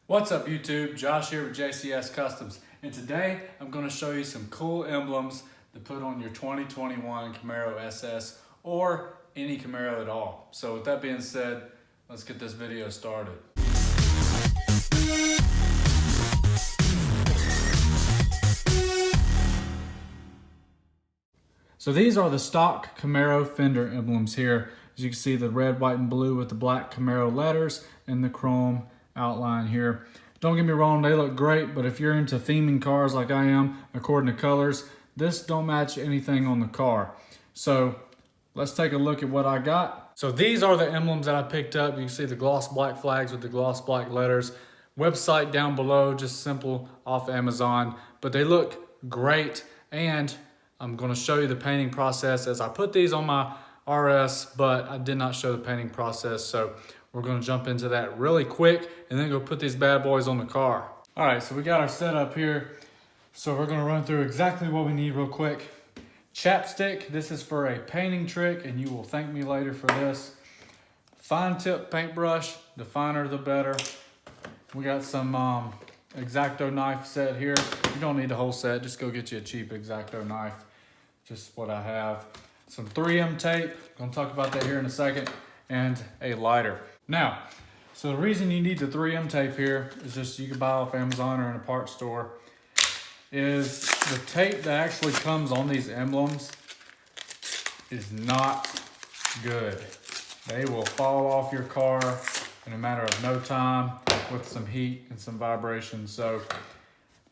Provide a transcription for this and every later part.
What's up YouTube? Josh here with JCS Customs, and today I'm going to show you some cool emblems to put on your 2021 Camaro SS or any Camaro at all. So with that being said, let's get this video started. So these are the stock Camaro fender emblems here. As you can see, the red, white, and blue with the black Camaro letters and the chrome outline here. Don't get me wrong, they look great, but if you're into theming cars like I am, according to colors, this don't match anything on the car. So let's take a look at what I got. So these are the emblems that I picked up. You can see the gloss black flags with the gloss black letters. Website down below, just simple off Amazon, but they look great, and I'm going to show you the painting process as I put these on my RS, but I did not show the painting process. So we're going to jump into that really quick and then go put these bad boys on the car. All right, so we got our setup here. So we're going to run through exactly what we need real quick. Chapstick, this is for a painting trick, and you will thank me later for this. Fine tip paintbrush, the finer the better. We got some X-Acto knife set here. You don't need the whole set, just go get you a cheap X-Acto knife. Just what I have. Some 3M tape, gonna talk about that here in a second, and a lighter. Now, so the reason you need the 3M tape here is just you can buy off Amazon or in a parts store, is the tape that actually comes on these emblems is not good. They will fall off your car in a matter of no time with some heat and some vibration. So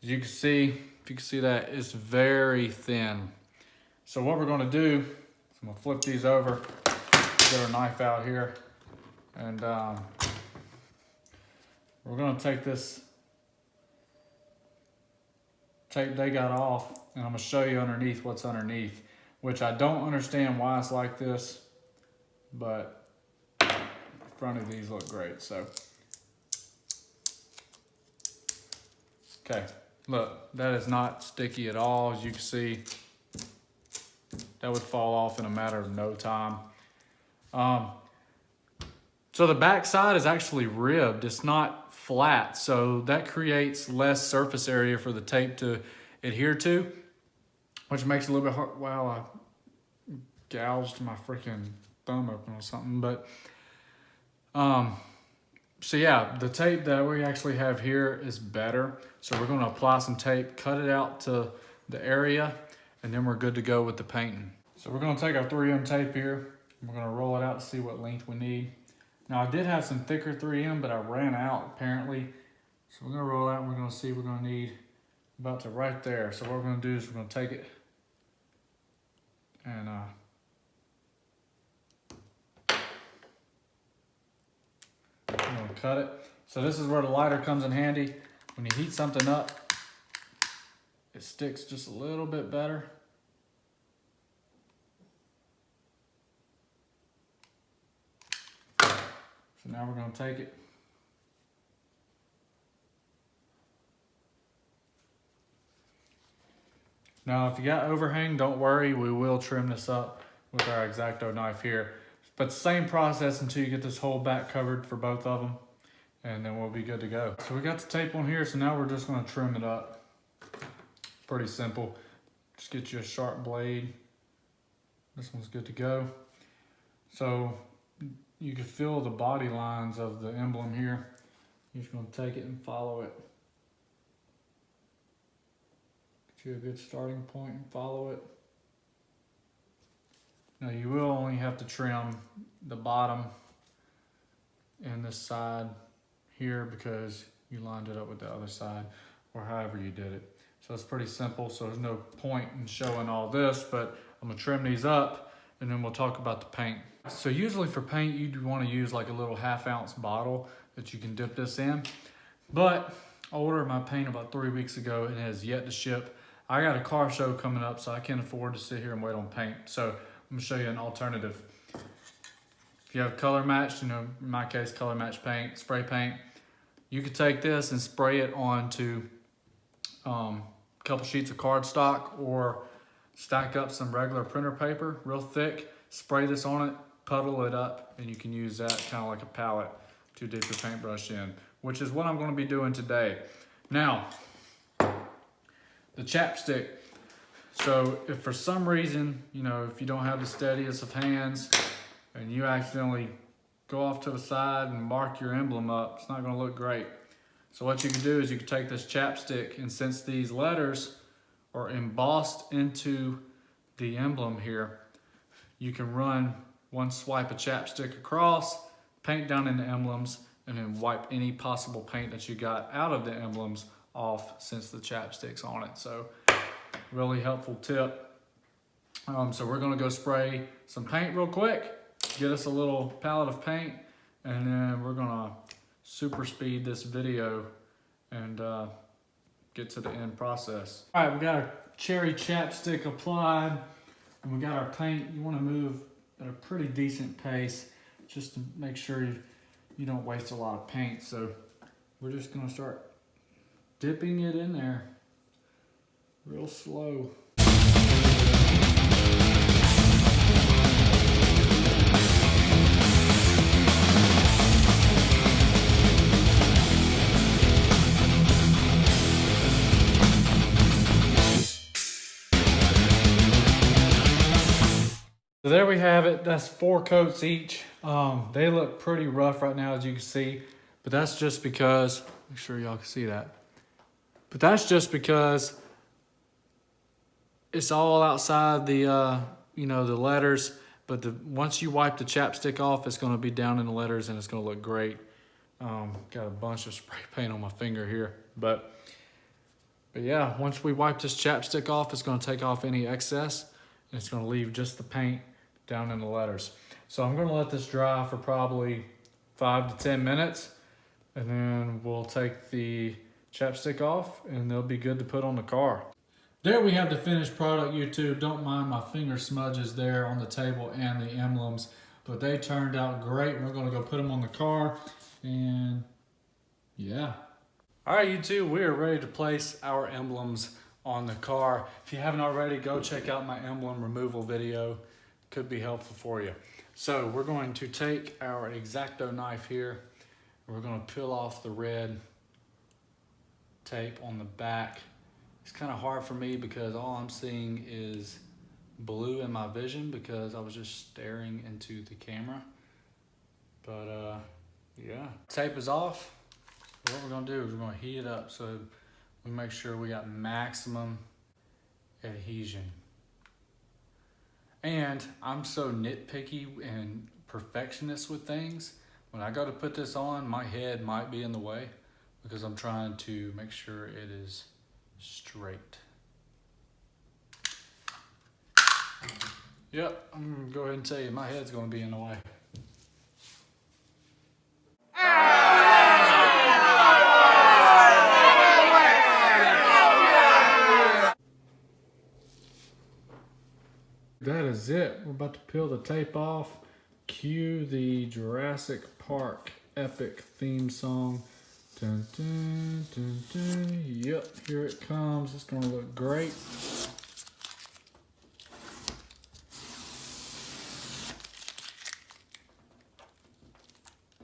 as you can see, if you can see that, it's very thin. So what we're gonna do is I'm gonna flip these over, get our knife out here, and we're gonna take this tape they got off, and I'm gonna show you underneath what's underneath, which I don't understand why it's like this, but the front of these look great. So, okay, look, that is not sticky at all. As you can see, that would fall off in a matter of no time. So the back side is actually ribbed. It's not flat, so that creates less surface area for the tape to adhere to, which makes it a little bit hard. Wow, I gouged my freaking thumb open or something, but so yeah, the tape that we actually have here is better. So we're gonna apply some tape, cut it out to the area, and then we're good to go with the painting. So we're gonna take our 3M tape here, and we're gonna roll it out to see what length we need. Now I did have some thicker 3M, but I ran out apparently. So we're gonna roll out and we're gonna see we're gonna need about to right there. So what we're gonna do is we're gonna take it and I'm gonna cut it. So this is where the lighter comes in handy. When you heat something up, it sticks just a little bit better. So now we're going to take it. Now if you got overhang, don't worry, we will trim this up with our X-Acto knife here. But same process until you get this whole back covered for both of them, and then we'll be good to go. So we got the tape on here, so now we're just going to trim it up. Pretty simple. Just get you a sharp blade. This one's good to go. So you can feel the body lines of the emblem here. You're just going to take it and follow it. Get you a good starting point and follow it. Now you will only have to trim the bottom and this side here because you lined it up with the other side, or however you did it. So it's pretty simple, so there's no point in showing all this, but I'm gonna trim these up and then we'll talk about the paint. So usually for paint, you'd want to use like a little 1/2 ounce bottle that you can dip this in. But I ordered my paint about 3 weeks ago and it has yet to ship. I got a car show coming up, so I can't afford to sit here and wait on paint. So I'm gonna show you an alternative. If you have color matched, in my case, color matched paint, spray paint, you could take this and spray it onto a couple sheets of cardstock, or stack up some regular printer paper real thick, spray this on it, puddle it up, and you can use that kind of like a palette to dip your paintbrush in. which is what I'm going to be doing today. Now, the chapstick. So if for some reason, if you don't have the steadiest of hands and you accidentally go off to the side and mark your emblem up, it's not going to look great. So what you can do is you can take this chapstick, and since these letters are embossed into the emblem here, you can run one swipe of chapstick across, paint down in the emblems, and then wipe any possible paint that you got out of the emblems off since the chapstick's on it. So really helpful tip. So we're gonna go spray some paint real quick, get us a little palette of paint, and then we're gonna super speed this video and get to the end process. All right, we got our cherry chapstick applied, and we got our paint. You wanna move at a pretty decent pace just to make sure you don't waste a lot of paint. So we're just gonna start dipping it in there real slow. So there we have it. That's 4 coats each. They look pretty rough right now, as you can see, but that's just because, make sure y'all can see that. But that's just because it's all outside the, the letters. But once you wipe the chapstick off, it's going to be down in the letters and it's going to look great. Got a bunch of spray paint on my finger here, but yeah, once we wipe this chapstick off, it's going to take off any excess and it's going to leave just the paint down in the letters. So I'm going to let this dry for probably 5 to 10 minutes, and then we'll take the chapstick off and they'll be good to put on the car. There we have the finished product, YouTube. Don't mind my finger smudges there on the table and the emblems, but they turned out great. We're going to go put them on the car, and yeah. All right, YouTube, we are ready to place our emblems on the car. If you haven't already, go check out my emblem removal video. Could be helpful for you. So we're going to take our X-Acto knife here. We're going to peel off the red tape on the back. It's kind of hard for me because all I'm seeing is blue in my vision because I was just staring into the camera. But yeah, tape is off. What we're gonna do is we're gonna heat it up so we make sure we got maximum adhesion. And I'm so nitpicky and perfectionist with things. When I go to put this on, my head might be in the way because I'm trying to make sure it is straight. Yep, I'm gonna go ahead and tell you my head's gonna be in the way. That is it. We're about to peel the tape off. Cue the Jurassic Park epic theme song. Dun, dun, dun, dun. Yep, here it comes. It's gonna look great.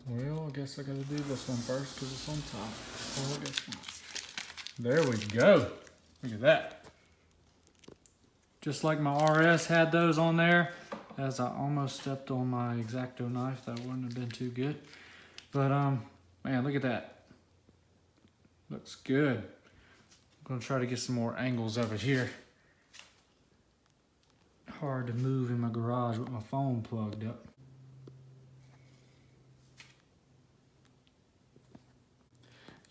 Well, I guess I gotta do this one first because it's on top. Oh, I guess not. There we go. Look at that. Just like my RS had those on there, as I almost stepped on my X-Acto knife. That wouldn't have been too good. But man, look at that. Looks good. I'm gonna try to get some more angles of it here. Hard to move in my garage with my phone plugged up.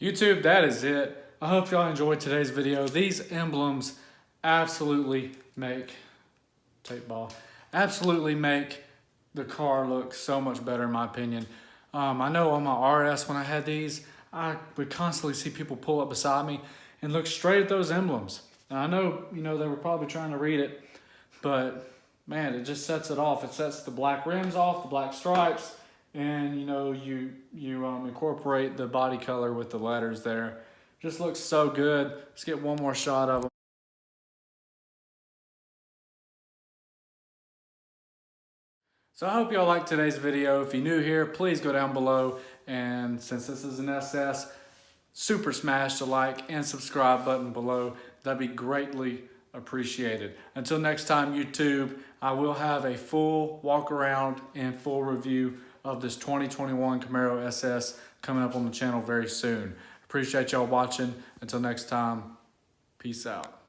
YouTube, that is it. I hope y'all enjoyed today's video. These emblems absolutely make the car look so much better in my opinion. I know on my RS when I had these, I would constantly see people pull up beside me and look straight at those emblems. And I know, they were probably trying to read it, but man, it just sets it off. It sets the black rims off, the black stripes, and you incorporate the body color with the letters there. Just looks so good. Let's get one more shot of them. So I hope y'all liked today's video. If you're new here, please go down below And since this is an SS, super smash the like and subscribe button below. That'd be greatly appreciated. Until next time, YouTube, I will have a full walk around and full review of this 2021 Camaro SS coming up on the channel very soon. Appreciate y'all watching. Until next time, peace out.